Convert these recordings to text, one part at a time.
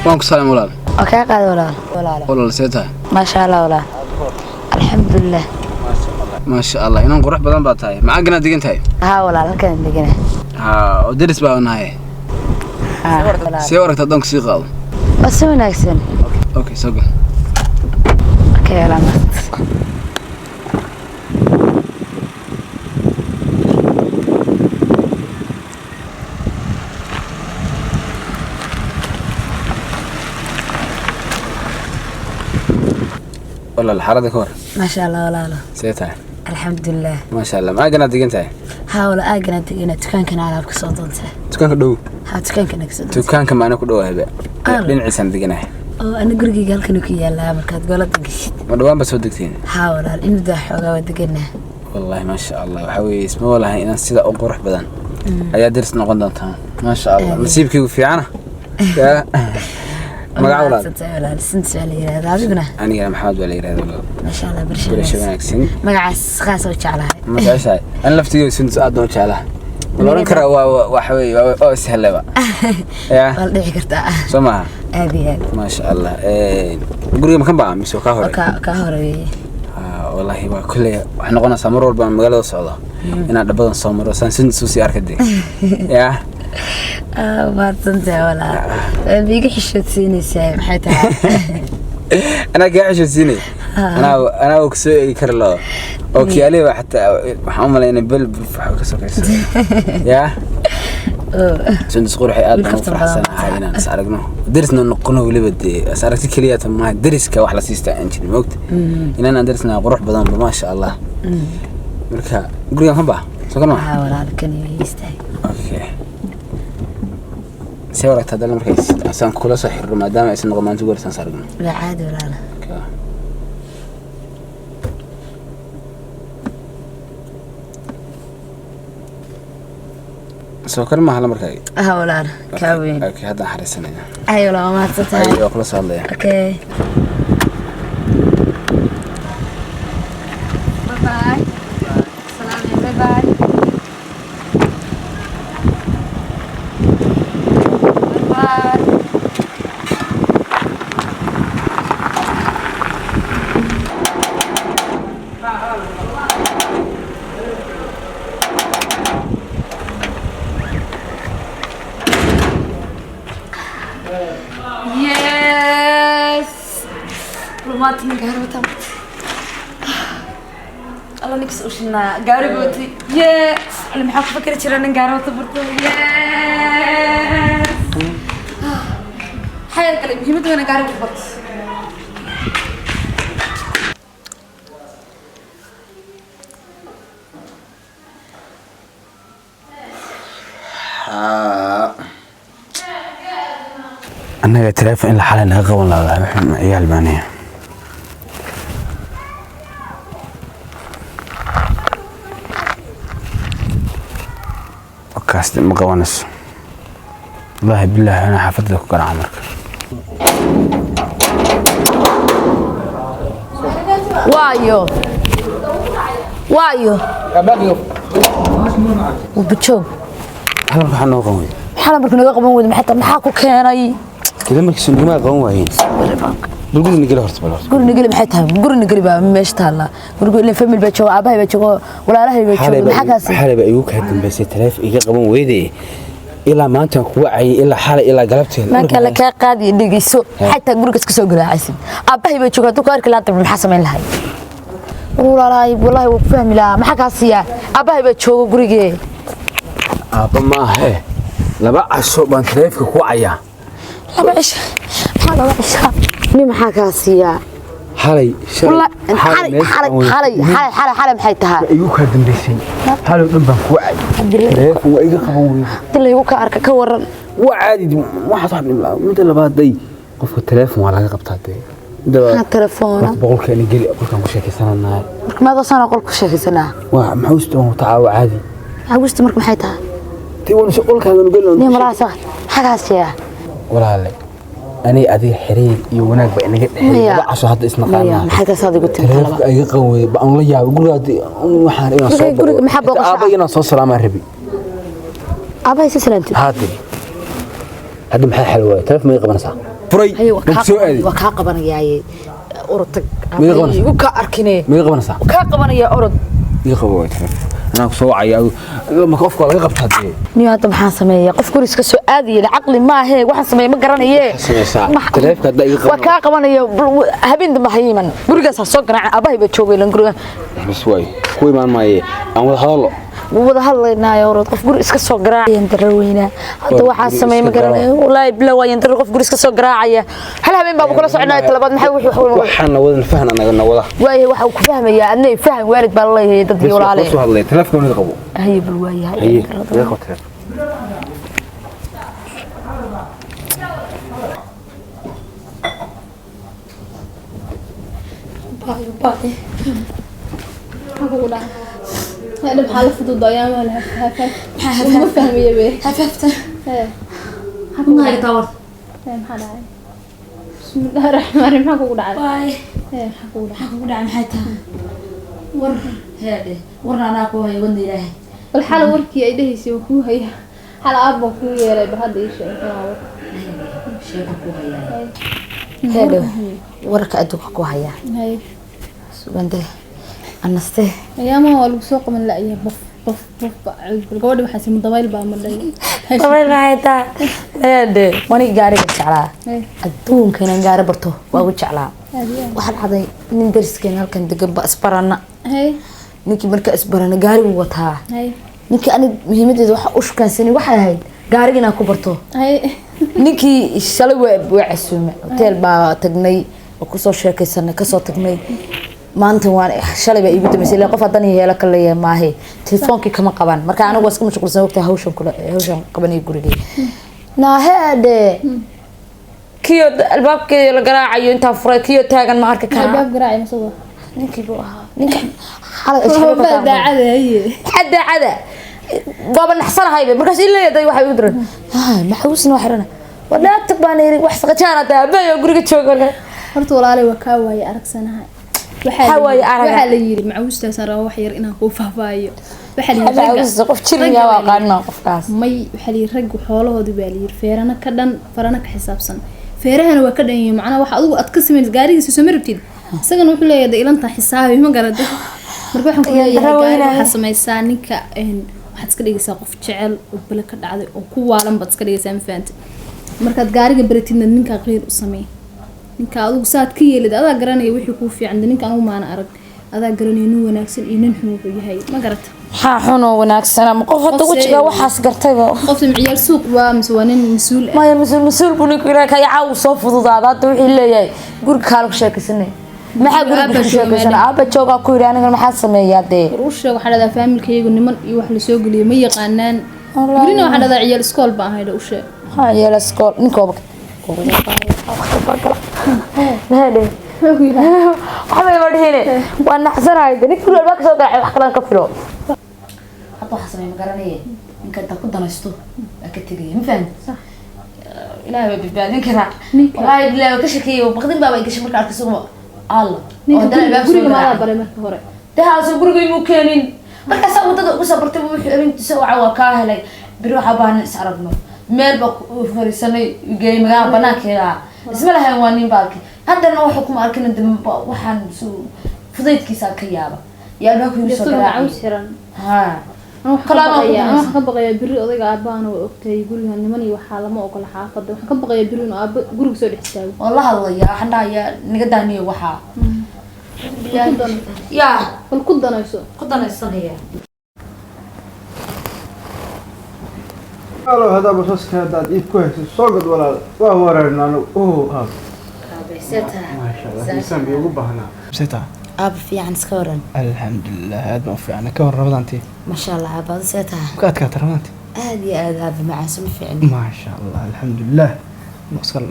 وانك سلام ولا اوكي قاعد ولا سيتها ما شاء الله ولا الحمد لله ما شاء الله inaan qurux badan baa tahay macagna digan tahay wala halkan digana oo diris baa nahay si waragta dank si qaado bas wanaagsan okay so go okay la ولا الحرده كور ما شاء الله ولا سيتها الحمد لله ما شاء الله معagna digan tahay ولا اجنا digana dukaankan alaabka soo doontaa dukaanka dhow dukaanka nagsan dukaanka maana ku dhawaahayba dhinaciisan diganahay أنا قرقي قال كانوا كيا لا مركات قالت قشت. ما دوام بس ودكتين. حاول إنه ده حاجة ودقنا. والله ما شاء الله وحوي اسمه والله إن سيدا أقرح بدن. أيا درس نقدم تام. ما شاء الله. نسيبك في عنا. ما قاولاد. ولا سنت على هذا عجبنا. أنا محمد ولا هذا. ما شاء الله برشة. برشة ناكسين. ما قاعس خاصة وشعلها. ما قاعس هاي. أنا لفتي سنت أدنى وشعلها. والله نكره وحوي سهل بقى. يا. والله حكرتها. سمعها. هذه ما شاء الله. قولي مكان بقى مسوا كهرة. كهرة. والله ما كله إحنا قلنا سمرور بقى مقالة الصعدة. هنا دبنا سمرور سنسين سوسي أركدي. يا. ما تنسى ولا. بيجي حشة سيني سام حتى. أنا قاعد حشة سيني. أنا وكسوي كرلا. أوكي عليه حتى محمد أنا بل بحكسوك. يا. سند صغور حياتنا وفرحسنا حينا نسألنا درسنا نقنه ولي بدي أسألك كليات ما درس كواحد سيستا أنتي موقت إن أنا درسنا قروح بدن ما شاء الله مركها قولي كم بقى سكنا حاول على كني يستاهل أوكي سيورك هذا المركز أصلا كل صحيح ما دام اسمه قمان تقول سنسرقنا لا عادي ولا لا سوكر ما هلا مركاي ولا كاوين اوكي هذا حرسنا ايوه لا ما تتعب ايوه خلاص الله اوكي باي باي سلام باي باي ماتين قهروتها الله نكس وشنا قاربوتي يا اللي محاك فكرة شرانا قهروتها برضو يا حياة كلمة هي مدونا قهروتها برضو أنا تعرف إن الحالة نغى ولا عيال بانية كاست مقوانس والله بالله أنا حفظتك وكان عمرك وايو وبتشوف هلا بحنا قوي حلا مركنا قبل ود حتى maxaa keenay كده markii sunnima qawan waayeen guriga nigala horta bal guriga nigala maxay tahay guriga nigala baa meesha taala guriga ilaa family baa jooga aabahay baa jooga walaalahay baa jooga maxaa kaas xalay igu ka dambeysay taleef iga qaban weeyday ilaa maanta ku wacay ilaa xalay ilaa galabteed marka la ka qaadi dhigayso xataa guriga iska soo galaacaysid aabahay baa jooga duka arki laanta maxaa sameyn lahay walaalahay wallahi wuu fahmi lahaa maxaa kaas yaa aabahay baa jooga guriga aaba ma aha laba casho baan taleefka ku wacaya laba cish laba cish mi maxaa kaas yaa حالي حالي maxay tahay igu ka dambeysay hal dhan baan ku wacay telefoon waa iga qaban weey dilay uu ka arka ka waran waa caadi waxa sax mid labaaday qofka telefoon waa laga qabtaa ha telefoon boqolkeen gali qolkan ku sheekaysanaa marka ma doosana qol ku sheekaysanaa waa maxuusto taaw caadi maxuusto marka maxay tahay tii wana qolkaaga nu galno ni maraasa xagaas yaa walaale أنا أدي حريق يوناك بأنك تحريق بعشر هذا اسمه قانا حتى صادق قلت لك تلف أي قوي بأن الله يا بقول هذه وحنا إنا صوب أبي إنا صوص سلام الربي أبي سلامتي هذا محل حلوة تلف ما يقبل ساعة furay ma soo aadi waa ka qabanayay orod Meel qabanaysa? igu ka arkine ma qabanaysaa ka qabanaya orod ii qabo way tahay أنا كسوعي ما كوفك ولا قبت هذي نيو هذا محن سمية قف كوريس كسو آدي العقل ما هي واحد سمية ما قرن إيه تلف كذا يقبل وكا قبنا يا هبين دم حيمن قرقة سوق رع أباي بتشوفي لنقرقة بس واي كوي ما هي أنا هلا وده هلا نايا ورد قف كوريس كسو قرع يندروينا هذا واحد سمية ما قرن ولا بلا ويندر قف كوريس كسو قرعية هل هبين بابو كلا صعنا طلبات محوي وحنا وذن فهنا أنا قلنا وذا واي واحد وكفهم يا أني فهم وارد بالله يدري ولا عليه بس هلا تلف كم نقبو هي بالواي هي يا خطر باي هقولها أنا بحالة فضل ضيام ولا هفاف ما فهم يا بيه هففته هقولها ما يطور فاهم حالة بسم الله الرحمن الرحيم هقولها باي هقولها محيتها ور هذه ورنا أنا أقوى يقول لي الحالة وركي أيديه سوكو هي حالة أبو كوي يا رب هذا إيش هذا ورك أدوك كوهيا هاي سوغنده أنسته أيامها والو سوق من لا أيه بف الجواد بحس من ضويل بعمل طبعا هايتا هذا وأنا قاري بتشعلها الدون كنا قاري برتو وأوجعلها واحد عضي من درس كنا كان دقب أسبرنا هاي نيكي مركز أسبرنا قاري ووتها هاي نيكي أنا مهمتي وح وش كان سني واحد هاي قاري جنا كبرتو هاي ninkii shalay waa casuumay hotel baa tagnay oo ku soo sheekaysanay ka soo tagnay maanta waan shalay baa iigu dambeysay qof hadan yeela kale maahe telefonkii kama qaban marka anigu waa iska mashquulsan waqti hawshan qabanay gurigay naahade kiyo albaabkii la garaacayo inta furay kiyo taagan ma arka ka albaab garaac ma soo ninkii buu ahaa ninka xalay daacada بابا نحصل هاي مركز إلا يدي واحد يدرن ما حوسنا وحرنا ولا تبان يري واحد سقطنا تابع يقولك تشوكر horta walaalay waa ka waayay aragsanahay waxa la yiri macawusta sara wax yar inaan ku faahfaahiyo waxa la yiri qof jiriga waa qaadna qofkaas may waxa la yiri rag xoolahoodu baa la yiri feerana ka dhan farana ka xisaabsan feerahana waa ka dhan yihiin macna wax adigu ad ka sameeyay gaarigiisa soo marabtid isagana wuxuu leeyahay ilanta xisaabi ma garada marka waxaan ku leeyahay waxa sameeysan ninka waxaad iska dhigaysaa qof jecel oo bala ka dhacday oo ku waalan baad iska dhigaysaa ma fahanti markaad gaariga baratidna ninka qeyr u sameey ninka adigu saad ka yeelid adaa garanaya wixii ku fiican ninka anigu maana arag adaa garanaya nin wanaagsan iyo nin xun wuxuu yahay ma garata ha xun oo wanaagsan ma qof hada wajiga waxaas gartayba qof ciyaal suuq waa nin mas'uul ma mas'uul buu ninka ka yaaw soo fududaada hada wixii leeyahay guriga kale ku sheekaysanay maxaa guriga ku sheekaysan aaba jooga ku yiri aniga maxaa sameeyaa de ruusha waxa la familkaygu niman iyo wax la soo galiyo ma yaqaanaan gurina waxa la ciyaal iskool baa ahayd u sheeg ha ciyaal iskool ninka waqti هذا waxba ma dhihine waan naxsanahay ninka guriga baa ka soo dhacay wax kale ka filo hadda waxa sameeyay magaranay ninka inta ku danaysto ka tagay ma fahmi sax ilaahay baa badbaadin kara wallahi ilaahay ka shakiyo baqdin baa ay gashay marka arkayso الله ninka guriga ma baray marka hore taasoo guriga inuu keenin marka soo wadada ugu sabartay wuxuu arintiisa waa ka helay bir waxa baan is aragno meel ba fariisanay geey magaca banaankeeda isma lahayn waa nin baaki haddana waxa kuma arkin waxaan soo fudaydkiisa ka yaaba yaa baa ku soo garaacay ha waxaan ka baqayaa biri odayga aabbaana oo ogtay guriga niman iyo waxa lama ogola xaafada waxaan ka baqayaa biri inuu aabba guriga soo dhex istaago والله الله يا حنا يا نقداني وحا يا bal ku danayso هي قالوا هذا بس هذا يد كويس صقد ولا وورنا اوه ما شاء الله انسان بيقول بهنا سيتا اب في عن سكورن الحمد لله هذا ما في عنا كور رمضانتي ما شاء الله اب سيتها كات رمضانتي هذه هذا مع سم فعل ما شاء الله الحمد لله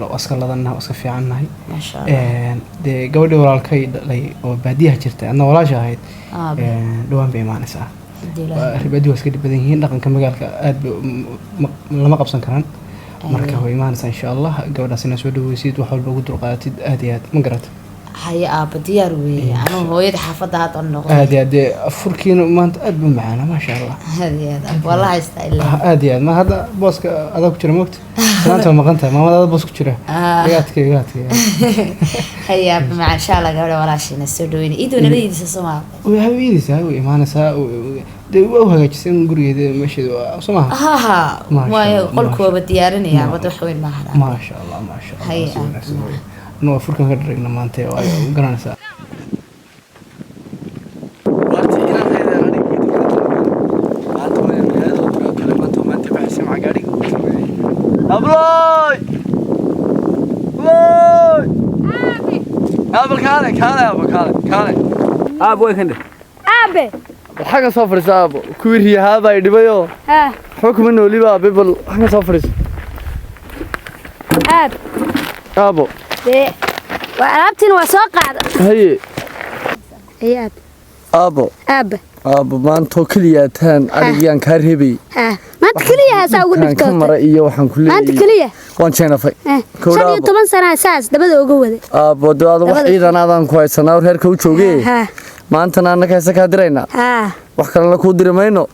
واسكال لدنا واسك في عنها ما شاء الله دي gabadhi walaalkay dhalay oo baadiyaha jirtay adna walaasha ahayd dhawaan bay imaanaysaa ribadi waa iska badan yihiin dhaqanka magaalka aad lama qabsan karaan marka way imaanaysaa insha Allah gabadhaas inaa soo dhaweysid wax walba ugu dulqaadatid aad iyo aad ma garata هيا اب ديار وي انا هويد حافظه هاد النقطه هادي فركينا ما انت اد معنا ما شاء الله هذه والله يستاهل هادي ما هذا بوسك هذا كثير موقت maanta maqanta maamada bas ku jira igaadka haya ma sha Allah gabadha walaashina soo dhaweyn iduna leeydiisa Soomaa way hawiidisa way imaanaysaa de waa hagaajisan gurigeeda meesheeda Soomaa waayo qolkooba diyaarinaya wada wax weyn ma aha ma sha Allah haya no furkan ka dhigna maanta waa garanaysaa أبلاي أبل كاني أبو وين كنت أبي حاجة صفرس أبو كوير هي هذا يدبيو حكم إنه لي بقى بيبل حاجة صفرس أبو وألعبتني وساق هي أبو أبو ما أنتو كلياتان أريان كارهبي ما أنت كلية سأقول لك كاميرا إيه وحن كلية ما أنت كلية وان شينا في شنو 8 سنة أساس ده بدأ وجوده أبو ده هذا وحيد أنا هذا كويس أنا وهير كوتشوجي ما أنت أنا كيسا كادرينا وحكنا لك ودري ماينو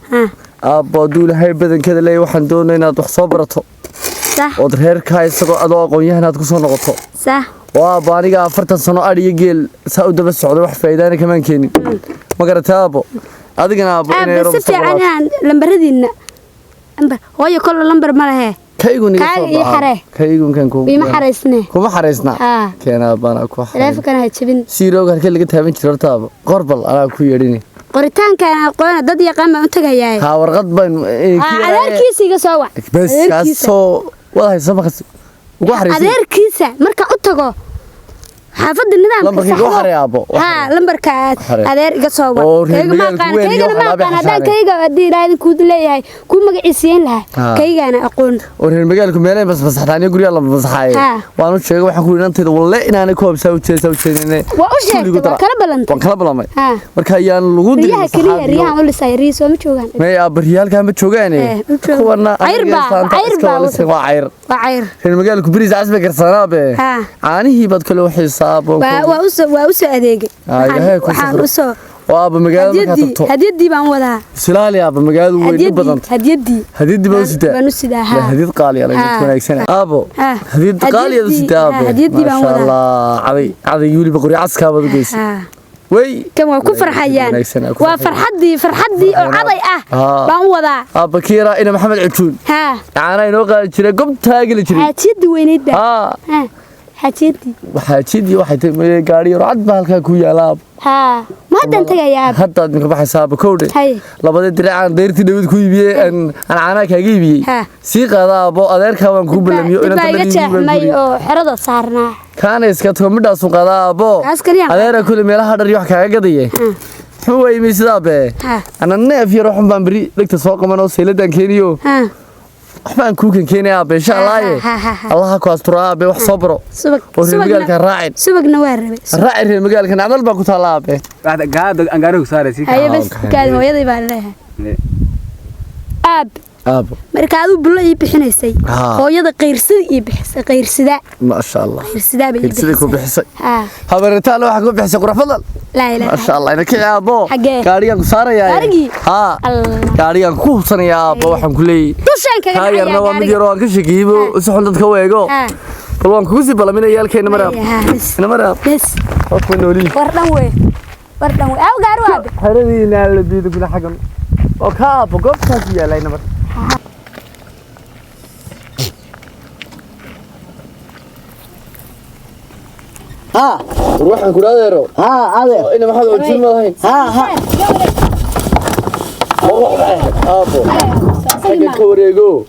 أبو دول هاي بدن كذا لي وحن دونا نروح صبرته صح ودهير كايسا أدوا قوية هنا تكسر نقطة صح وبانيجا فرت سنة أري جيل سعود بس سعود واحد فايداني كمان كيني ما قرأت أبو هذا كنا أبو بس أنا لمبر هذينا لمبر هو يكون لمبر مرة كيقولني كيقول كان كوما حرسنا كان أبانا كوح لا فكنا هتشبين سيرو قال كل قت هبين شرط أبو قربل أنا كويريني قريتان كان قونا ضد يقام أنت جاي ها ورقد بين على كيسي قصوا بس كاسو والله سبخ وحرسي على كيسة مركا أتجو حافظ النظام لمبر كيجو حري أبو لمبر كات على قصوا كيجا ما كان هذا كيجا بدي رايد كود لي هاي كل ما قيسين لها كيجا أنا أقول ورهن مجالكم مالين بس حتى يقول يلا بس حاي وأنا شيء وحكون أنت والله إن أنا كوب سوي شيء وأوش كربلان مركا يان لغود ريها كلية ريها أقول لسه ريسو متشوغان ما يا بريال كان متشوغاني كورنا عير وعير رهن مجالكم بريز عزبة كرسنا به عانيه بد كل واحد صاب وأوسو أديك وحنوسو وأبو مجال هديدي بان ودا سلالي أبو مجال وين بدنت هديدي بنوسدا هديد قالي على جت كونكسن أبو هديد قالي هذا ستة أبو ما شاء الله عادي يولي بقري عسكر بدو جيس وي كم كفر حيان وفرحدي وعضي بان ودا أبو كيرا إن محمد عتون أنا إنه جري قم تاجل جري حتيد وين ده حتيدي واحد قاري رعد بالك كويا لاب ما أنت جايب حتى إنك بحساب كودي لبعض الدراعان ديرتي داود كويبيه أن أنا عناك هجيبيه سيق هذا أبو أدير كمان كوب لميو إن تبغى مايو حرض صارنا كان إسكت هم ده سوق هذا أبو أدير كل ميلا هذا ريح كعقدية هو يمسدا به أنا نافي روح بامبري لك تسوق منو سيلدان كينيو waxbaan ku keenay abe insha Allah ku asturaabay wax sabro magaalka raacid subagna waa rabay magaalka nacdal baa ku talaabe gaad aan gaariga saaraysi ay bas kaad hooyaday baa leeyahay aab markaad u bulo ii bixinaysay hooyada qeyrsida ii bixisay qeyrsida ma sha Allah qeyrsida bay qeyrsida ku bixisay habarta waxa ku bixisay qurux badan لا إله ما شاء الله أنا كي أبو قاريان كسارة يا قاريان كوسنا يا أبو وحن كلي هاي أنا وامديران كشكيبو سحندت كوايجو كلهم كوسي بلا من أيال كين مرام أنا مرام بس أكون نولي وردم أو قارو أبي هذي نال بيدو كل حاجة أوكا بقف كذي يا لين مرام ها روح عن كل هذا رو هذا إنما هذا وجه ما هين أبو حق كوريجو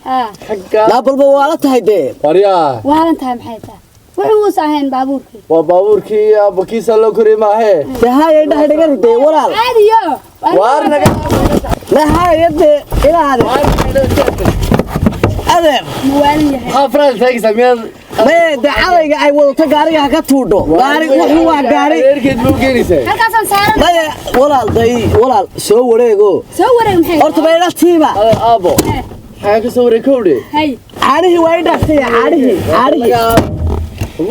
لا بالبوالة هيدا وريا وهذا تهم حياته وحنا وصاهين بابورك وبابورك أبو كيس الله كريم هاي هاي يده هيدا كده ولا عادي يو وارنا لا هاي يده إلى هذا هذا موالي حفرة ثقيل سمير ما دعوة أي والله تجاري هكتودو قاري وحنا قاري أركض ممكنسة هالكاسن سارة لا ولا ضي ولا سووريجو محي أرتبينا تيما أبو حاجة سووري كودي هاي عاريه وايد أختي عاريه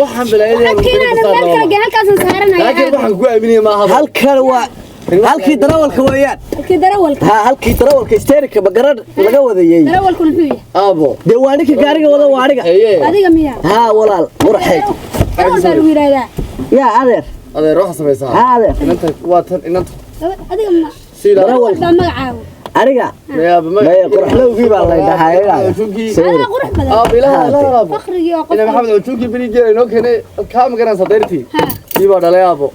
waxaan bilaayay halkan ana meel kale halkaas saaranaya laakiin waxaan ku aaminay ma aha halkan waa halkii darawalka weeyaan halkii darawalka ha halkii darawalka isteerika bagaran laga wadayay darawalku muxuu yahay aabo dee waanika gaariga wada waaniga adiga miyaa ha walaal qurxeed darawal baa lagu yiraahdaa yaa adeer wax samaysaa ha adeer inanta waa tan inanta adiga ma darawal baa magacaagu aniga ma qurxlowgii baa la dhahay ana qurux badan bilaha fakhriga oo qof ina maxamed wajuunkii berigeena inoo keenay kaa magaran sadeertii kii baa dhalay aabo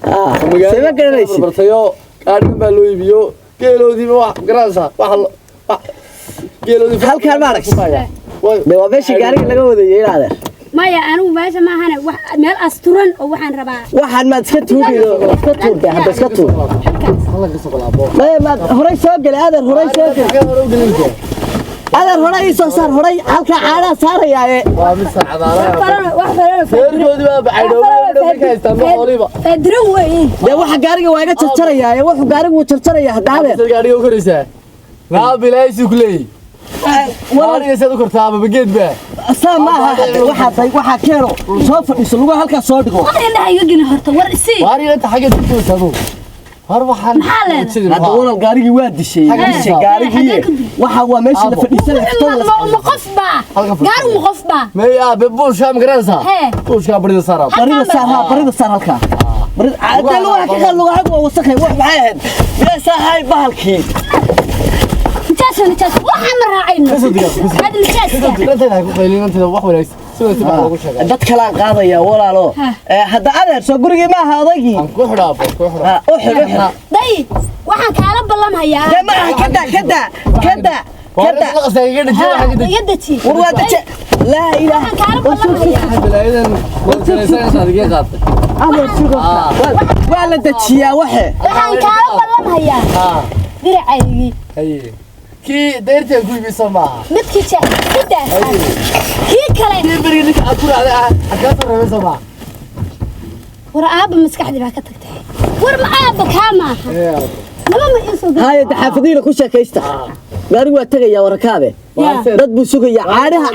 sema garanaysi bartayo qaadin baa loo iibiyo geeloodiiba wax garanaysa wax geeloodii halkaan ma aragtay waa meeshii gaariga laga wadayay adeer maya anigu meesha ma ahana meel asturan oo waxaan rabaa waxaan ma iska tuuriyo iska tuurtay hadda iska tuur ma horay soo galay adeer horay soo galay adeer horay soo saar horay halka caana saarayaaye waa mid saacadaana wax farano geeloodii baa baxay ka haystaan boqoliba fadro weyn de waxa gaariga waa iga jarjarayaaye wuxuu gaarigu jarjaraya hadda adeer gaariga u koraysaa naa bilaysi kulay waariga saad u kortaa ama geed baa أصلا ما waxa keeno soo fadhiiso lugu halka soo dhigo waxaan iga gina horta war isi waariga inta xagga ku taado har waxaan hada wala gaarigi waa dishay gaarigi waxa waa meesha la fadhiisanay ma qofba gaar ma qofba may aabe buusha ma garanaysa buusha barida saara barida saar halka barida lugu halka lugu wasakhay wax maxay ahayd meesha hay bahalkii نجاس waxaan raacayno hada nijaas dad kala qaadaya walaalo hada adeer soo gurigii ma aha odagii ku xidhaabo u xidho day waxaan kala ballamhayaa ma kada yadaji warwaadaje la ilaaha kala ballamhayaa bilaydan warkanaysan adiga qaatay adeer sigo waa la dajiyaa waxaan kala ballamhayaa diracaygi haye kii deerteen ku iibso maaha midkii jecel kii kale beriga aad ku raacday ka soo reebay ma war aaba maskaxdi baa ka tagtay war ma aaba kaama lama ma insoo haye xaafadiina ku sheekaysta gaari waa tagaya warakaabe dad buu sugaya caanaha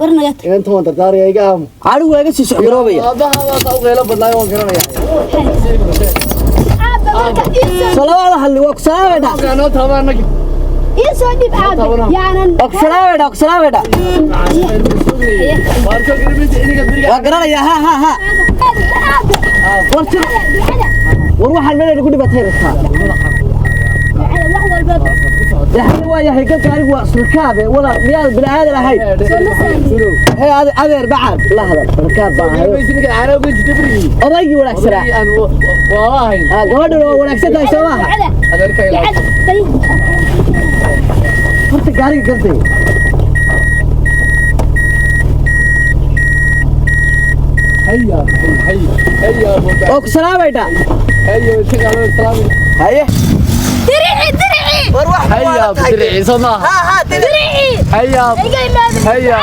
war naga tag inta wada daariga iga am caanahu waa iga sii socroobaya aabaha waa u qeylo badnaayo waan garanaya aaba marka insoo salaam hal waa ku salaamada kaano tabanaki insoo dib aaba yaanan salaamada waa garanaya ha war waxaan meel ugu dhibatay rabtaa يعني ويا هيك قارب وسركابه ولا ميال بالعاده لهي هي adeer bacad la hadal rakaab baa meesha caano ku jibri odaygi wanaagsan wallahi gabadhu waa wanaagsan tahay soomaa adeerka ilaa horta gaariga gartay هيا oo ku salaamayda هيا salaam haye درعي هيا درعي سما درعي هيا هيا